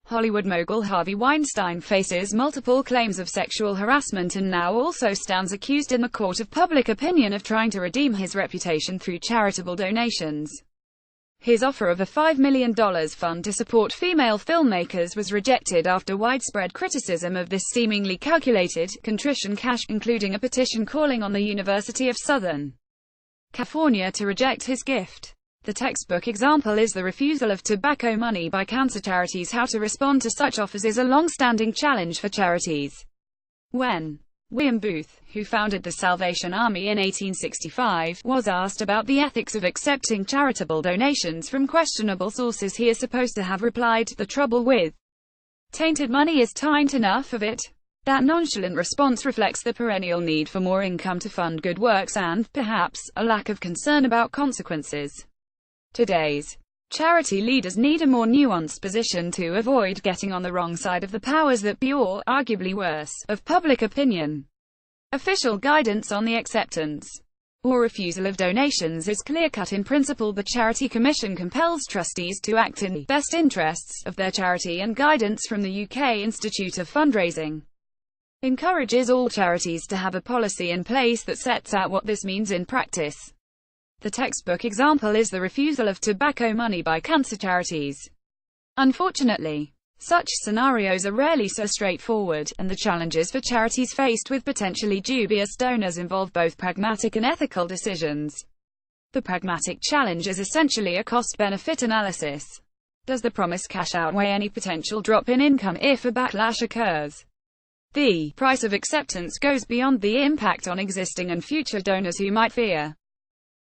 Hollywood mogul Harvey Weinstein faces multiple claims of sexual harassment and now also stands accused in the court of public opinion of trying to redeem his reputation through charitable donations. His offer of a $5 million fund to support female filmmakers was rejected after widespread criticism of this seemingly calculated contrition cash, including a petition calling on the University of Southern California to reject his gift. The textbook example is the refusal of tobacco money by cancer charities. How to respond to such offers is a long-standing challenge for charities. When William Booth, who founded the Salvation Army in 1865, was asked about the ethics of accepting charitable donations from questionable sources, he is supposed to have replied, "The trouble with tainted money is tain't enough of it." That nonchalant response reflects the perennial need for more income to fund good works and, perhaps, a lack of concern about consequences. Today's charity leaders need a more nuanced position to avoid getting on the wrong side of the powers that be, or, arguably worse, of public opinion. Official guidance on the acceptance or refusal of donations is clear-cut in principle. The Charity Commission compels trustees to act in the best interests of their charity, and guidance from the UK Institute of Fundraising encourages all charities to have a policy in place that sets out what this means in practice. The textbook example is the refusal of tobacco money by cancer charities. Unfortunately, such scenarios are rarely so straightforward, and the challenges for charities faced with potentially dubious donors involve both pragmatic and ethical decisions. The pragmatic challenge is essentially a cost-benefit analysis. Does the promised cash outweigh any potential drop in income if a backlash occurs? The price of acceptance goes beyond the impact on existing and future donors who might fear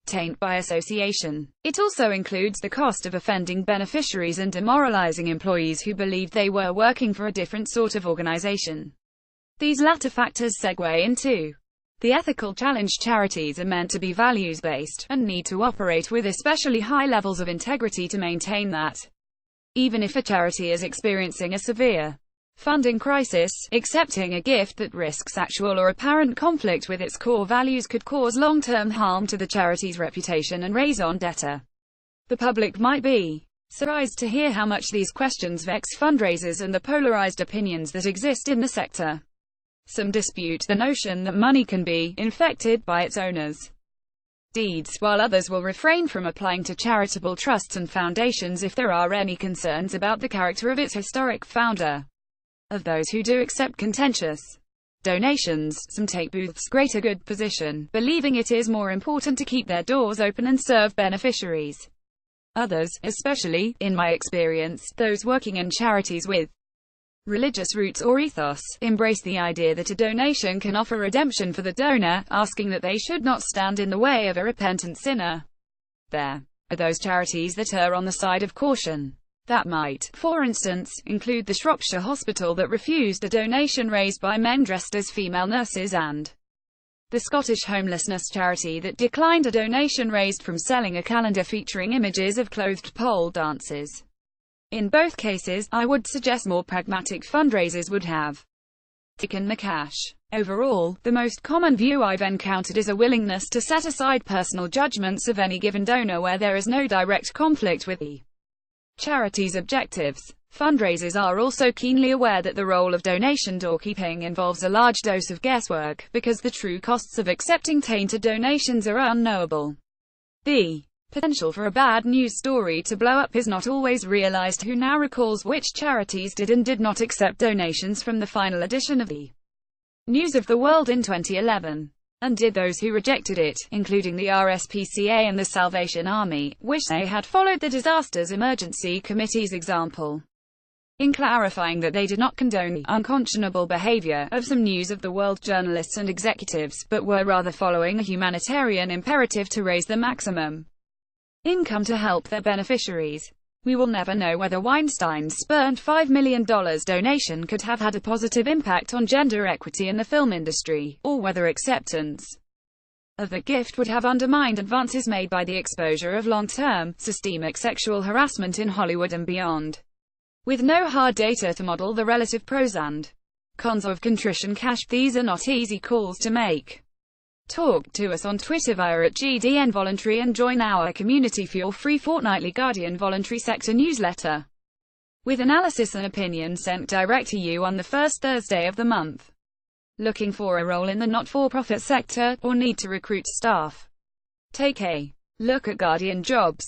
taint by association. It also includes the cost of offending beneficiaries and demoralizing employees who believed they were working for a different sort of organization. These latter factors segue into the ethical challenge. Charities are meant to be values-based, and need to operate with especially high levels of integrity to maintain that. Even if a charity is experiencing a severe funding crisis, accepting a gift that risks actual or apparent conflict with its core values could cause long-term harm to the charity's reputation and raison d'etre. The public might be surprised to hear how much these questions vex fundraisers and the polarized opinions that exist in the sector. Some dispute the notion that money can be infected by its owners' deeds, while others will refrain from applying to charitable trusts and foundations if there are any concerns about the character of its historic founder. Of those who do accept contentious donations, some take Booth's greater good position, believing it is more important to keep their doors open and serve beneficiaries. Others, especially, in my experience, those working in charities with religious roots or ethos, embrace the idea that a donation can offer redemption for the donor, asking that they should not stand in the way of a repentant sinner. There are those charities that err on the side of caution. That might, for instance, include the Shropshire Hospital that refused a donation raised by men dressed as female nurses, and the Scottish homelessness charity that declined a donation raised from selling a calendar featuring images of clothed pole dancers. In both cases, I would suggest more pragmatic fundraisers would have taken the cash. Overall, the most common view I've encountered is a willingness to set aside personal judgments of any given donor where there is no direct conflict with the charity's objectives. Fundraisers are also keenly aware that the role of donation doorkeeping involves a large dose of guesswork, because the true costs of accepting tainted donations are unknowable. The potential for a bad news story to blow up is not always realized. Who now recalls which charities did and did not accept donations from the final edition of the News of the World in 2011? And did those who rejected it, including the RSPCA and the Salvation Army, wish they had followed the Disasters Emergency Committee's example in clarifying that they did not condone the unconscionable behavior of some News of the World journalists and executives, but were rather following a humanitarian imperative to raise the maximum income to help their beneficiaries? We will never know whether Weinstein's spurned $5 million donation could have had a positive impact on gender equity in the film industry, or whether acceptance of the gift would have undermined advances made by the exposure of long-term, systemic sexual harassment in Hollywood and beyond. With no hard data to model the relative pros and cons of contrition cash, these are not easy calls to make. Talk to us on Twitter via @GDNVoluntary and join our community for your free fortnightly Guardian voluntary sector newsletter. with analysis and opinion sent direct to you on the first Thursday of the month. Looking for a role in the not-for-profit sector, or need to recruit staff? Take a look at Guardian Jobs.